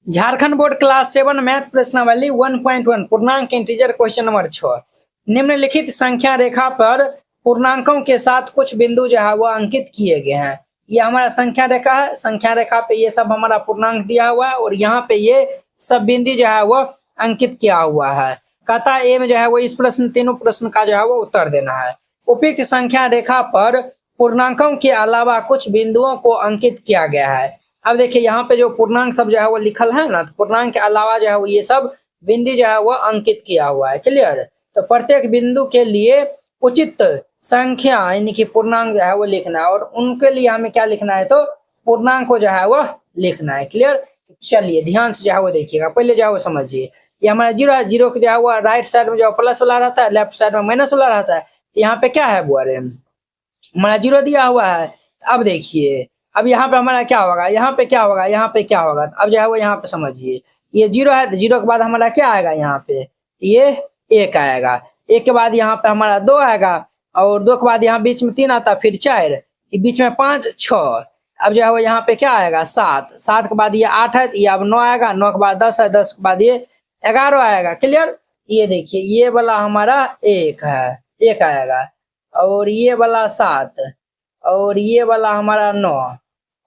Jharkhand board class 7 math प्रश्नावली 1.1 पूर्णांक integer question number 6। निम्नलिखित संख्या रेखा पर पूर्णांकों के साथ कुछ बिंदु जो है वो अंकित किए गए हैं। ये हमारा संख्या रेखा है। संख्या रेखा पे ये सब हमारा पूर्णांक दिया हुआ है और यहाँ पे ये सब बिंदु जो है वो अंकित किया हुआ है। कहता ए में जो है वो इस प्रश्न तीनों प्रश्न का जो है वो उत्तर देना है। उपयुक्त संख्या रेखा पर पूर्णांकों के अलावा कुछ बिंदुओं को अंकित किया गया है। अब देखिए यहाँ पे जो पूर्णांक सब जो है वो लिखल है ना, तो पूर्णांक के अलावा जो है वो ये सब बिंदु जो है वो अंकित किया हुआ है। क्लियर। तो प्रत्येक बिंदु के लिए उचित संख्या यानी कि पूर्णांक जो है वो लिखना है और उनके लिए हमें क्या लिखना है, तो पूर्णांक को जो है वो लिखना है। क्लियर। चलिए ध्यान से जो है वो देखिएगा, पहले जो है वो समझिए। ये हमारा जीरो है, जीरो के जो है वो राइट साइड में जो प्लस वाला रहता है, लेफ्ट साइड में माइनस वाला रहता है। यहाँ पे क्या है वो, अरे हमारा जीरो दिया हुआ है। अब देखिए अब यहाँ पे हमारा क्या होगा, यहाँ पे क्या होगा, यहाँ पे क्या होगा। अब जो है वो यहाँ पे समझिए, ये जीरो है तो जीरो के बाद हमारा क्या आएगा, यहाँ पे ये एक आएगा। एक के बाद यहाँ पे हमारा दो आएगा और दो के बाद यहाँ बीच में तीन आता, फिर चार, बीच में पाँच छः। अब जो है वो यहाँ पे क्या आएगा, सात। सात के बाद ये आठ है, ये अब नौ आएगा। नौ के बाद दस है, दस के बाद ये 11 आएगा। क्लियर। ये देखिए ये वाला हमारा एक है, एक आएगा और ये वाला सात और ये वाला हमारा नौ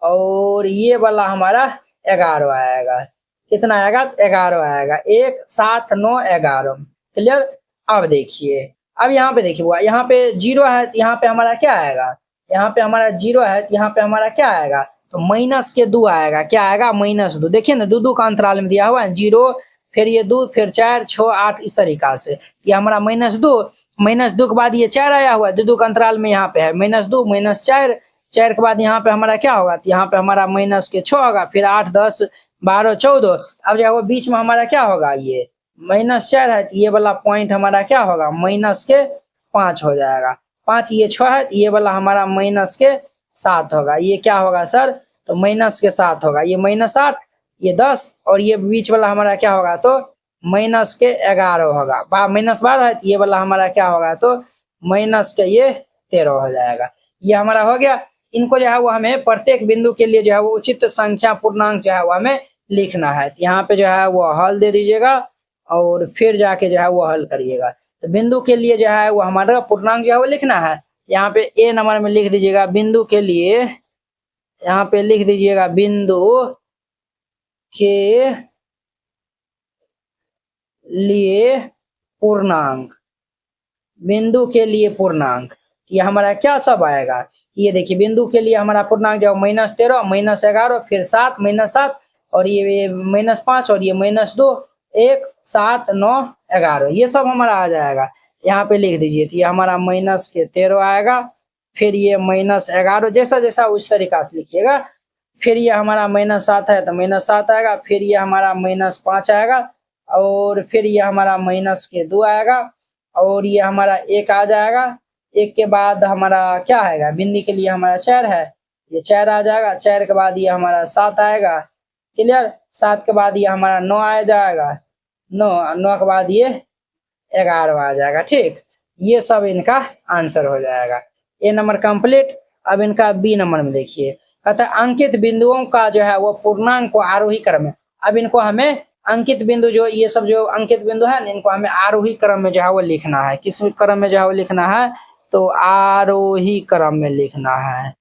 और ये वाला हमारा 11 आएगा। कितना आएगा, 11 आएगा। एक सात नौ 11। क्लियर। अब देखिए अब यहाँ पे देखिए हुआ, यहाँ पे जीरो है, यहाँ पे हमारा क्या आएगा, यहाँ पे हमारा जीरो है, यहाँ पे हमारा क्या आएगा, तो माइनस के दो आएगा। क्या आएगा, माइनस दो। देखिए ना दो दो का अंतराल में दिया हुआ है, जीरो फिर ये दो फिर चार छः आठ, इस तरीका से ये हमारा माइनस दो के बाद ये चार आया हुआ है, दो दो का अंतराल में यहाँ पे है माइनस दो माइनस चार। चार के बाद यहाँ पे हमारा क्या होगा, तो यहाँ पे हमारा माइनस के 6 होगा, फिर 8 10 12 14। अब जो बीच में हमारा क्या होगा, ये माइनस 4 है, ये वाला पॉइंट हमारा क्या होगा, माइनस के 5 हो जाएगा। 5 ये 6 है, ये वाला हमारा माइनस के 7 होगा। ये क्या होगा सर, तो माइनस के 7 होगा। ये माइनस 8 ये 10 और ये बीच वाला हमारा क्या होगा, तो माइनस के 11 होगा। माइनस 12 है, ये वाला हमारा क्या होगा, तो माइनस के ये 13 हो जाएगा। ये हमारा हो गया। इनको जो है वो हमें प्रत्येक बिंदु के लिए जो है वो उचित संख्या पूर्णांक जो है वो हमें लिखना है। यहाँ पे जो है वो हल दे दीजिएगा और फिर जाके जो है वो हल करिएगा। तो बिंदु के लिए जो है वो हमारा पूर्णांक जो है वो लिखना है। यहाँ पे ए नंबर में लिख दीजिएगा बिंदु के लिए, यहाँ पे लिख दीजिएगा बिंदु के लिए पूर्णांक, बिंदु के लिए पूर्णांक। ये हमारा क्या सब आएगा, ये देखिए बिंदु के लिए हमारा पूर्णांक जो माइनस 13 माइनस 11 फिर 7 माइनस 7 और ये माइनस 5 और ये माइनस 2 1 7 9 11, ये सब हमारा आ जाएगा। यहाँ पे लिख दीजिए, तो ये हमारा माइनस के 13 आएगा, फिर ये माइनस 11, जैसा जैसा उस तरीका से लिखिएगा। फिर ये हमारा माइनस 7 है तो माइनस 7 आएगा, फिर ये हमारा माइनस 5 आएगा और फिर ये हमारा माइनस के 2 आएगा और ये हमारा एक आ जाएगा। एक के बाद हमारा क्या आएगा, बिंदु के लिए हमारा 4 है, ये 4 आ जाएगा। 4 के बाद ये हमारा 7 आएगा। क्लियर। 7 के बाद ये हमारा 9 आ जाएगा। 9 के बाद ये 11 आ जाएगा। ठीक, ये सब इनका आंसर हो जाएगा। ए नंबर कंप्लीट। अब इनका बी नंबर में देखिए, कहता है अंकित बिंदुओं का जो है वो पूर्णांक को आरोही क्रम में। अब इनको हमें अंकित बिंदु जो ये सब जो अंकित बिंदु है ना, इनको हमें आरोही क्रम में जो है वो लिखना है। किस क्रम में जो है वो लिखना है, तो आरोही क्रम में लिखना है।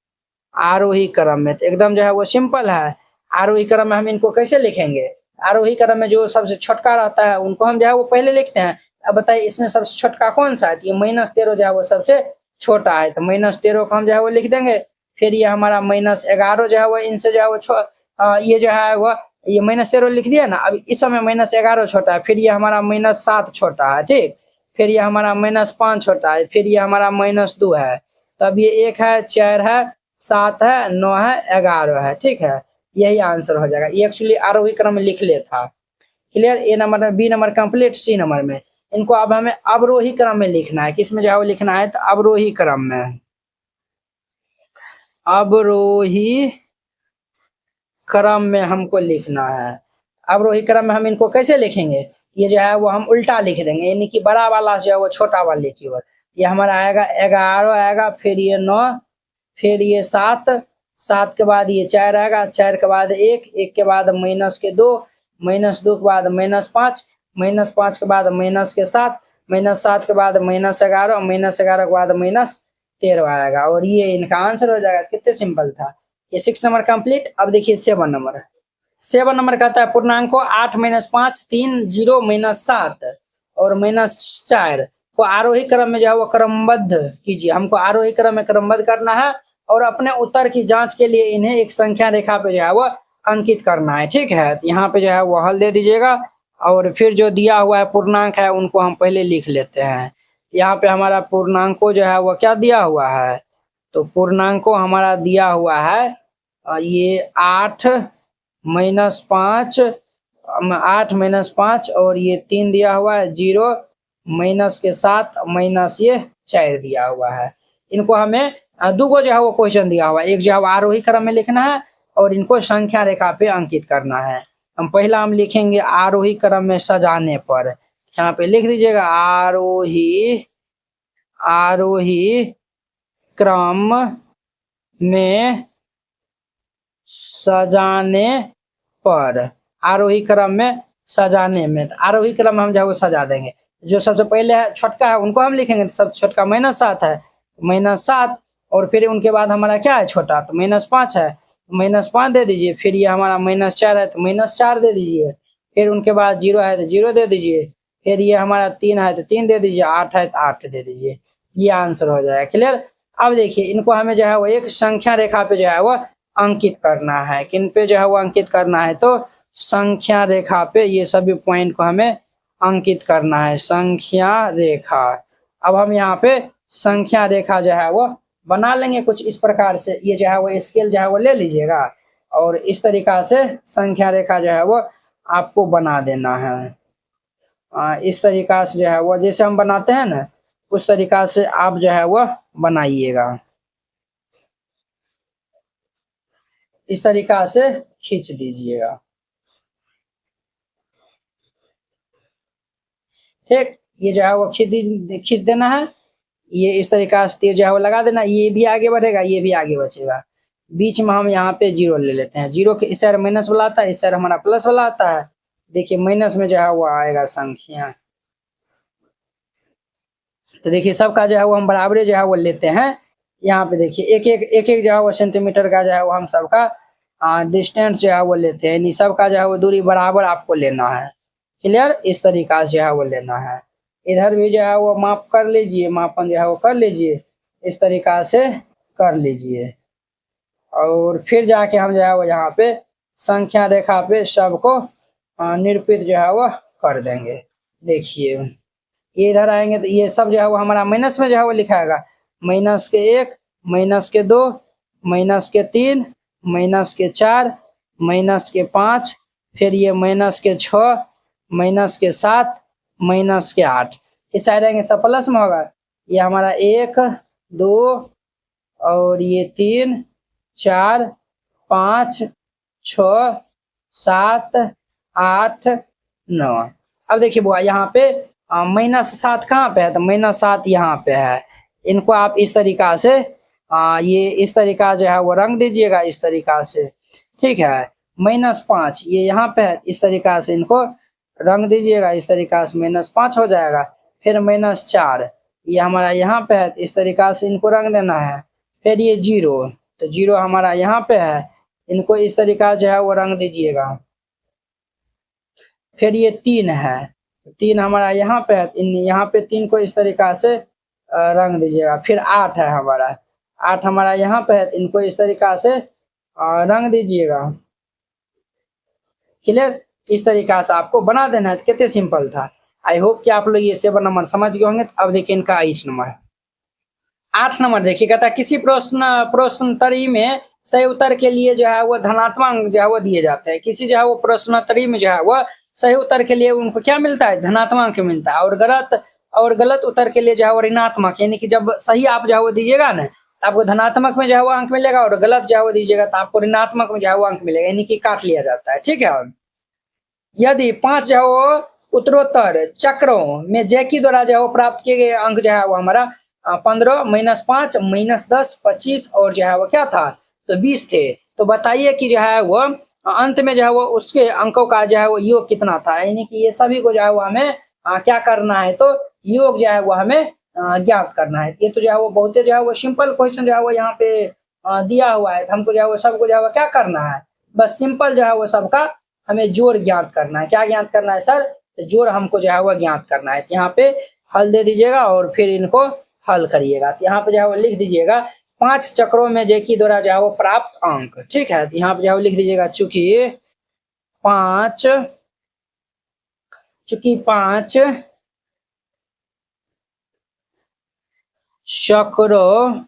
आरोही क्रम में तो एकदम जो है वो सिंपल है। आरोही क्रम में हम इनको कैसे लिखेंगे, आरोही क्रम में जो सबसे छोटका रहता है उनको हम जो है वो पहले लिखते हैं। अब बताइए इसमें सबसे छोटका कौन सा है, तो ये माइनस 13 जो है वो सबसे छोटा है, तो माइनस 13 को हम जो है वो लिख देंगे। फिर ये हमारा माइनस 11 जो है वो इनसे जो है वो ये जो है वो ये माइनस 13 लिख दिया ना। अब इस समय माइनस 11 छोटा है, फिर ये हमारा माइनस 7 छोटा है। ठीक, फिर ये हमारा माइनस 5 छोटा है, फिर ये हमारा माइनस 2 है। तब ये 1 है 4 है 7 है 9 है 11 है। ठीक है, यही आंसर हो जाएगा। ये एक्चुअली आरोही क्रम में लिख लेता। क्लियर। ए नंबर में B number complete. C number में इनको अब हमें अवरोही क्रम में लिखना है। किसमें जो है वो लिखना है, तो अवरोही क्रम में। अवरोही क्रम में हमको लिखना है। अवरोही क्रम में हम इनको कैसे लिखेंगे, ये जो है वो हम उल्टा लिख देंगे, यानी कि बड़ा वाला जो है वो छोटा वाले की ओर। ये हमारा आएगा 11 आएगा, फिर ये 9 फिर ये 7 7 के बाद ये 4 आएगा, 4 के बाद 1 1 के बाद माइनस के 2 -2 के बाद -5, -5 के बाद -7, -7 के बाद -11, -11 के बाद -13 आएगा और ये इनका आंसर हो जाएगा। कितने सिंपल था। ये 6 नंबर कंप्लीट। अब देखिए 7 नंबर। 7 नंबर कहता है पूर्णांकों 8 - 5, 3, 0 -7 और -4 को आरोही क्रम में जो है वो क्रमबद्ध कीजिए। हमको आरोही क्रम में क्रमबद्ध करना है और अपने उत्तर की जांच के लिए इन्हें एक संख्या रेखा पे जो है वो अंकित करना है। ठीक है, तो यहाँ पे जो है वो हल दे दीजिएगा और फिर जो दिया हुआ है पूर्णांक है उनको हम पहले लिख लेते हैं। यहाँ पे हमारा पूर्णांकों जो है वो क्या दिया हुआ है, तो पूर्णांकों हमारा दिया हुआ है ये 8 - 5, 8 - 5 और ये 3 दिया हुआ है, 0 -7 ये 4 दिया हुआ है। इनको हमें दो जो है वो क्वेश्चन दिया हुआ है, एक जो है आरोही क्रम में लिखना है और इनको संख्या रेखा पे अंकित करना है। हम लिखेंगे आरोही क्रम में सजाने पर। यहाँ पे लिख दीजिएगा आरोही क्रम में सजाने पर। आरोही क्रम में सजाने में, आरोही क्रम में हम जो है वो सजा देंगे। जो सबसे पहले है छोटका है उनको हम लिखेंगे, तो सब छोटका -7 है, -7 और फिर उनके बाद हमारा क्या है छोटा, तो -5 है, -5 दे दीजिए। फिर ये हमारा -4 है तो -4 दे दीजिए। फिर उनके बाद 0 है तो 0 दे दीजिए। फिर ये हमारा 3 है तो 3 दे दीजिए, 8 है तो 8 दे दीजिए। ये आंसर हो जाएगा। क्लियर। अब देखिए इनको हमें जो है वो एक संख्या रेखा पे जो है वो अंकित करना है। किन पे जो है वो अंकित करना है, तो संख्या रेखा पे ये सभी पॉइंट को हमें अंकित करना है, संख्या रेखा। अब हम यहाँ पे संख्या रेखा जो है वो बना लेंगे कुछ इस प्रकार से। ये जो है वो स्केल जो है वो ले लीजिएगा और इस तरीका से संख्या रेखा जो है वो आपको बना देना है। इस तरीका से जो है वो जैसे हम बनाते हैं ना उस तरीका से आप जो है वो बनाइएगा। इस तरीका से खींच दीजिएगा। ठीक, ये जो है वो खींच देना है। ये इस तरीका से तीर जो है वो लगा देना। ये भी आगे बढ़ेगा, ये भी आगे बचेगा। बीच में हम यहाँ पे 0 ले लेते हैं। 0 के इस साइड माइनस वाला आता है, इस साइड हमारा प्लस वाला आता है। देखिए माइनस में जो है वो आएगा संख्या। तो देखिए सबका जो है वो हम बराबरी जो है वो लेते हैं। यहाँ पे देखिए एक जो है वो सेंटीमीटर का जो है वो हम सबका डिस्टेंस जो है वो लेते हैं, यानी सबका जो है वो दूरी बराबर आपको लेना है। क्लियर। इस तरीका से जो है वो लेना है। इधर भी जो है वो माप कर लीजिए, मापन जो है वो कर लीजिए, इस तरीका से कर लीजिए और फिर जाके हम जो है वो यहाँ पे संख्या रेखा पे सबको निरूपित जो है वो कर देंगे। देखिए ये इधर आएंगे तो ये सब जो है वो हमारा माइनस में जो है वो लिखाएगा। -1, -2, -3, -4, -5, फिर ये -6, -7, -8। इस साइड आएंगे सब प्लस में होगा। ये हमारा 1, 2 और ये 3, 4, 5, 6, 7, 8, 9। अब देखिए बुआ यहाँ पे -7 कहाँ पे है, तो -7 यहाँ पे है। इनको आप इस तरीका से ये इस तरीका जो है वो रंग दीजिएगा इस तरीका से। ठीक है। -5 ये यहाँ पे है, इस तरीका से इनको रंग दीजिएगा इस तरीका से, -5 हो जाएगा। फिर -4 ये हमारा यहाँ पे है, इस तरीका से इनको रंग देना है। फिर ये 0 तो 0 हमारा यहाँ पे है, इनको इस तरीका जो है वो रंग दीजिएगा। फिर ये 3 है, 3 हमारा यहाँ पे है, यहाँ पे 3 को इस तरीका से रंग दीजिएगा। फिर 8 है हमारा, 8 हमारा यहाँ पे है, इनको इस तरीका से रंग दीजिएगा। क्लियर। इस तरीका से आपको बना देना है। कितने सिंपल था। आई होप कि आप लोग ये 7 नंबर समझ गए होंगे। अब देखिए इनका 8 नंबर। 8 नंबर देखिए कहता है किसी प्रश्नोत्तरी में सही उत्तर के लिए जो है वो धनात्मक अंक जो है वो दिए जाते हैं। किसी जो है वो प्रश्नोत्तरी में जो है वो सही उत्तर के लिए उनको क्या मिलता है, धनात्मक अंक मिलता है। और गलत उत्तर के लिए जो है वो ऋणात्मक, यानी कि जब सही आप जो है वो दीजिएगा ना तो आपको धनात्मक में जो है वो अंक मिलेगा और गलत जो है वो दीजिएगा तो आपको ऋणात्मक में जो है वो अंक मिलेगा, यानी कि काट लिया जाता है। ठीक है। यदि 5 जो है वो उत्तरोत्तर चक्रों में जैकी द्वारा जो है वो प्राप्त किए गए अंक जो है वो हमारा 15, -5, -10, 25 और जो है वो क्या था, तो 20 थे। तो बताइए कि जो है वो अंत में जो है वो उसके अंकों का जो है वो योग कितना था, यानी कि ये सभी को जो है वो हमें क्या करना है, तो योग जो है वो हमें ज्ञात करना है। ये तो जो है वो बहुत जो है वो सिंपल क्वेश्चन जो है वो यहाँ पे दिया हुआ है। हमको जो है वो सबको जो है वो क्या करना है, बस सिंपल जो है वो सबका हमें जोड़ ज्ञात करना है। क्या ज्ञात करना है सर, तो जोड़ हमको जो है वो ज्ञात करना है। यहाँ पे हल दे दीजिएगा और फिर इनको हल करिएगा। तो यहाँ पे जो है वो लिख दीजिएगा 5 चक्रों में जेकी द्वारा जो है वो प्राप्त अंक, ठीक है। तो यहाँ पे जो है वो लिख दीजिएगा चूंकि 5 चक्रों,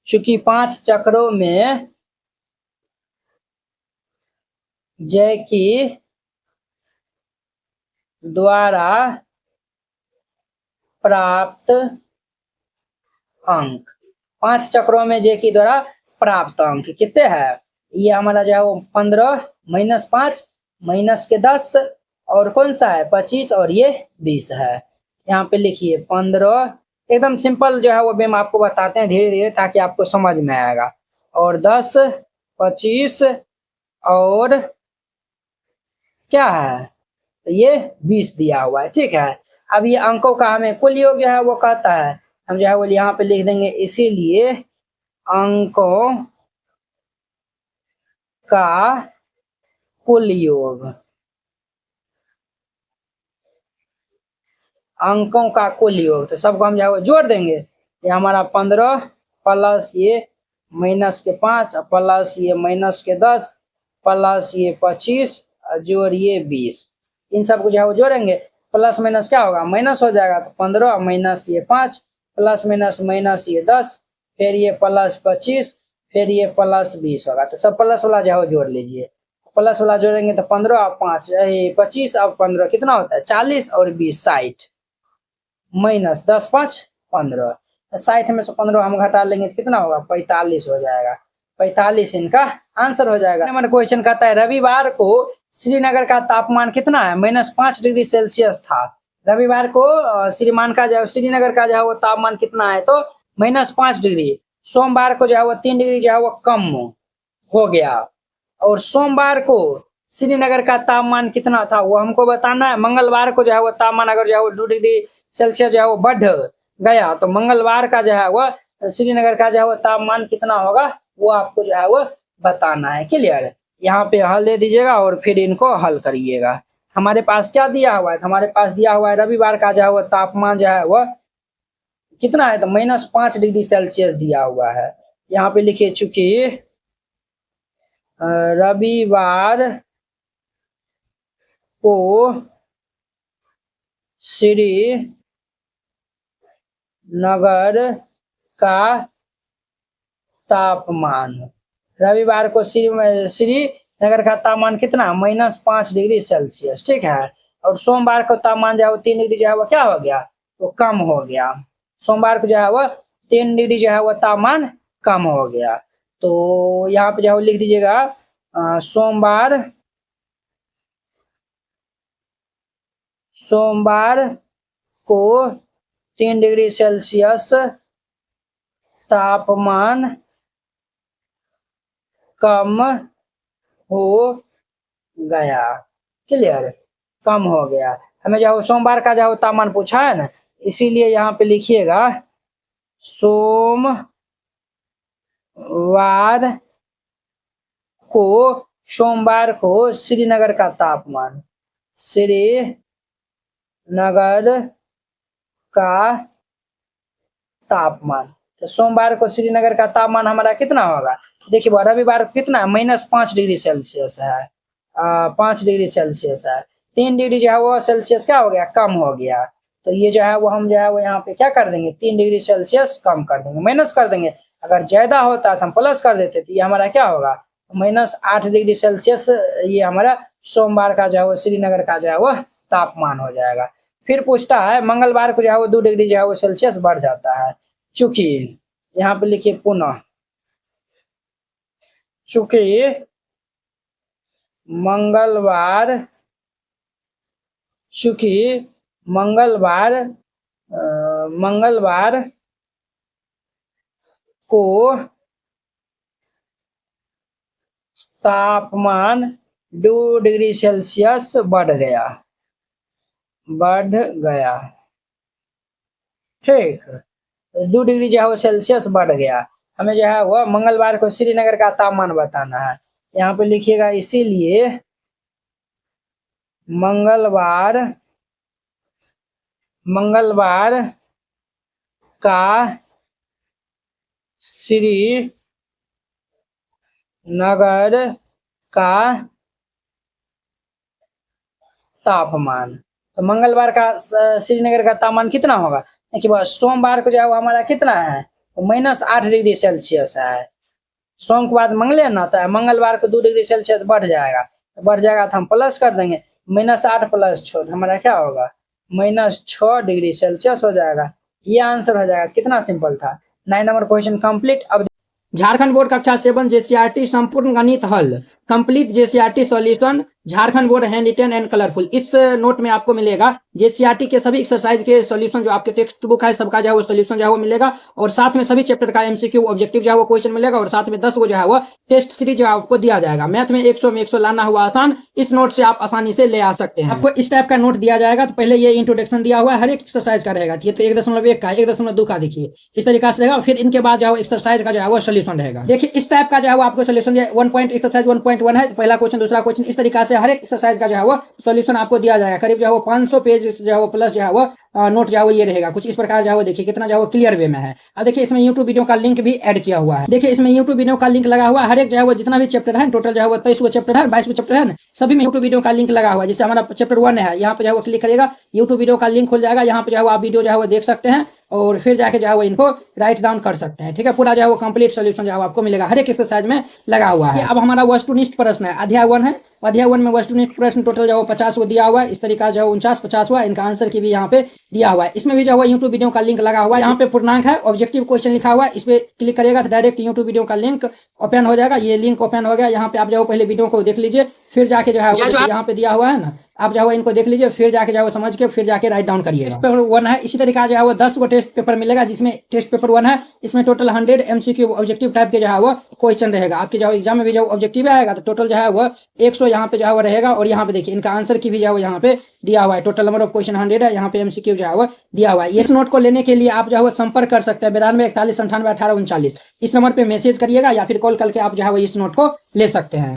चूंकि 5 चक्रों में जैकी द्वारा प्राप्त अंक, 5 चक्रों में जेकी द्वारा प्राप्त अंक कितने हैं, ये हमारा जो है वो 15 - 5 -10 और कौन सा है 25 और ये 20 है। यहाँ पे लिखिए 15, एकदम सिंपल जो है वो भी हम आपको बताते हैं धीरे धीरे ताकि आपको समझ में आएगा, और 10, 25 और क्या है, तो ये 20 दिया हुआ है, ठीक है। अब ये अंकों का हमें कुल योग जो है वो कहता है, हम जो है वो यहाँ पे लिख देंगे, इसीलिए अंकों का कुल योग, अंकों का कुल योग, तो सबको हम जो है वो जोड़ देंगे। ये हमारा 15 प्लस ये -5 प्लस ये -10 प्लस ये 25 जोड़ ये 20, इन सबको जो है वो जोड़ेंगे। प्लस माइनस क्या होगा, माइनस हो जाएगा, तो 15 माइनस ये 5 प्लस माइनस माइनस ये 10, फिर ये प्लस 25, फिर ये प्लस 20 होगा। तो सब प्लस वाला जो है वो जोड़ लीजिए। प्लस वाला जोड़ेंगे तो 15 और 5 25 और 15 कितना होता है 40 और 20 60, माइनस 10 5 15, 60 में से 15 हम घटा लेंगे तो कितना होगा 45 हो जाएगा। 45 इनका आंसर हो जाएगा। नंबर क्वेश्चन कहता है रविवार को श्रीनगर का तापमान कितना है, -5 डिग्री सेल्सियस था। रविवार को श्रीनगर का जो है वो तापमान कितना है, तो -5 डिग्री। सोमवार को जो है वो 3 डिग्री जो है वो कम हो गया, और सोमवार को श्रीनगर का तापमान कितना था वो हमको बताना है। मंगलवार को जो है वो तापमान अगर जो है वो 2 डिग्री सेल्सियस जो है वो बढ़ गया, तो मंगलवार का जो है वो श्रीनगर का जो है वो तापमान कितना होगा वो आपको जो है वो बताना है। क्लियर, यहाँ पे हल दे दीजिएगा और फिर इनको हल करिएगा। हमारे पास क्या दिया हुआ है, हमारे पास दिया हुआ है रविवार का जो है वो तापमान जो है वो कितना है, तो -5 डिग्री सेल्सियस दिया हुआ है। यहाँ पे लिखिए चूंकि रविवार को श्रीनगर का तापमान, रविवार को श्रीनगर का तापमान कितना -5 डिग्री सेल्सियस, ठीक है। और सोमवार को तापमान जो है वो 3 डिग्री जो है वो क्या हो गया, तो कम हो गया। सोमवार को जो है वो 3 डिग्री जो है वो तापमान कम हो गया। तो यहाँ पे जो है लिख दीजिएगा सोमवार को 3 डिग्री सेल्सियस तापमान कम हो गया। क्लियर, कम हो गया। हमें जो सोमवार का जो तापमान पूछा है ना, इसीलिए यहाँ पे लिखिएगा सोमवार को श्रीनगर का तापमान, श्रीनगर का तापमान, तो सोमवार को श्रीनगर का तापमान हमारा कितना होगा, देखिए रविवार को कितना है -5 डिग्री सेल्सियस है, 5 डिग्री सेल्सियस है। 3 डिग्री जो है वो सेल्सियस क्या हो गया, कम हो गया। तो ये जो है वो हम जो है वो यहाँ पे क्या कर देंगे, 3 डिग्री सेल्सियस कम कर देंगे, माइनस कर देंगे। अगर ज्यादा होता तो हम प्लस कर देते, तो ये हमारा क्या होगा -8 डिग्री सेल्सियस, ये हमारा सोमवार का जो है वो श्रीनगर का जो है वो तापमान हो जाएगा। फिर पूछता है मंगलवार को जो है वो 2 डिग्री जो है वो सेल्सियस बढ़ जाता है। चूंकि यहाँ पे लिखिए पुनः, चूंकि मंगलवार को तापमान 2 डिग्री सेल्सियस बढ़ गया, ठीक। 2 डिग्री जो है वो सेल्सियस बढ़ गया। हमें जो है वो मंगलवार को श्रीनगर का तापमान बताना है। यहाँ पे लिखिएगा, इसीलिए मंगलवार का श्रीनगर का तापमान। तो मंगलवार का श्रीनगर का तापमान कितना होगा? देखिए बस, सोमवार को जो है वो हमारा कितना है, तो -8 डिग्री सेल्सियस है। सोम के बाद मंगले ना, तो मंगलवार को 2 डिग्री सेल्सियस बढ़ जाएगा, तो हम प्लस कर देंगे। -8 + 6 हमारा क्या होगा, -6 डिग्री सेल्सियस हो जाएगा। ये आंसर हो जाएगा। कितना सिंपल था। 9 नंबर क्वेश्चन कंप्लीट। अब झारखंड बोर्ड कक्षा 7 जेसीईआरटी संपूर्ण गणित हल complete JCERT solution Jharkhand board handwritten and colourful. इस नोट में आपको मिलेगा जेसीईआरटी के सभी एक्सरसाइज के सॉल्यूशन, जो आपके टेक्स्ट बुक है सबका जो है वो सॉल्यूशन जो है वो मिलेगा, और साथ में सभी चैप्टर का एमसीक्यू ऑब्जेक्टिव जो है वो क्वेश्चन मिलेगा, और साथ में 10 को जो है वो टेस्ट सीरीज जो आपको दिया जाएगा। मैथ में 100 में 100 लाना हुआ आसान, इस नोट से आप आसानी से ले आ सकते हैं। आपको इस टाइप का नोट दिया जाएगा। तो पहले ये इंट्रोडक्शन दिया हुआ है, हर एक एक्सरसाइज का रहेगा। ये तो 1.1 का 1.2 का देखिए इस तरीका से रहेगा। फिर इनके बाद जो है एक्सरसाइज का जो है वो सोल्यूशन रहेगा। देखिए इस टाइप का जो है वो आपको सोल्यूशन दिया। 1 एक्सरसाइज 1.1 है, पहला क्वेश्चन दूसरा क्वेश्चन, इस तरीका से हर एक एक्सरसाइज का जो है वो सोल्यूशन आपको दिया जाएगा। करीब जो है वो 500 पेज जो है वो प्लस जो है वो नोट जो है वो ये रहेगा। कुछ इस प्रकार जो है वो देखिए कितना जो है वो क्लियर वे में है। अब देखिए इसमें यूट्यूब वीडियो का लिंक भी ऐड किया हुआ है। देखिए इसमें यूट्यूब वीडियो का लिंक लगा हुआ है। हर एक जो है वो जितना भी चैप्टर है, टोटल जो है वो 23 चैप्टर है, 22 चैप्टर है, सभी में यूट्यूब वीडियो का लिंक लगा हुआ है। जैसे हमारा चैप्टर 1 है, यहाँ पे जो है वो क्लिक करेगा, यूट्यूब वीडियो का लिंक खुल जाएगा। यहाँ पे जो है वो आप वीडियो जो है वो देख सकते हैं, और फिर जाके जो है वो इनको राइट डाउन कर सकते हैं। ठीक है, पूरा जो है वो कंप्लीट सोल्यूशन जो है आपको मिलेगा, हर एक एक्सरसाइज में लगा हुआ है। अब हमारा वस्तुनिष्ठ प्रश्न है, अध्याय 1 है। अध्याय 1 में वस्तुनिष्ठ प्रश्न टोटल जो है 50 को दिया हुआ है। इस तरीका जो है 49-50 हुआ। इनका आंसर की भी यहाँ पे दिया हुआ है। इसमें भी जो है यूट्यूब वीडियो का लिंक लगा हुआ है। यहाँ पे पूर्णांक है, ऑब्जेक्टिव क्वेश्चन लिखा हुआ है। इस पे क्लिक करेगा तो डायरेक्ट यूट्यूब वीडियो का लिंक ओपन हो जाएगा। ये लिंक ओपन हो गया। यहाँ पे आप जो पहले वीडियो को देख लीजिए, फिर जाके जो है यहाँ पे दिया हुआ है ना, आप जो है इनको देख लीजिए, फिर जाके जो है समझ के फिर जाके राइट डाउन करिए। पेपर 1 है। इसी तरीका जो है वो 10 को टेस्ट पेपर मिलेगा, जिसमें टेस्ट पेपर 1 है। इसमें टोटल 100 एमसीक्यू ऑब्जेक्टिव टाइप के जो है वो क्वेश्चन रहेगा। आपके जो एग्जाम में भी जो ऑब्जेक्टिव आएगा तो टोटल जो है वो 100 यहाँ पे जो है वो रहेगा। और यहाँ पे देखिए इनका आंसर की भी जो है यहाँ पे दिया हुआ है। टोटल नंबर ऑफ क्वेश्चन 100 है। यहाँ पे एमसीक्यू जो है वो दिया हुआ है। इस नोट को लेने के लिए आप जो है संपर्क कर सकते हैं 92 41 98 18 39। इस नंबर पे मैसेज करिएगा या फिर कॉल करके आप जो है इस नोट को ले सकते हैं।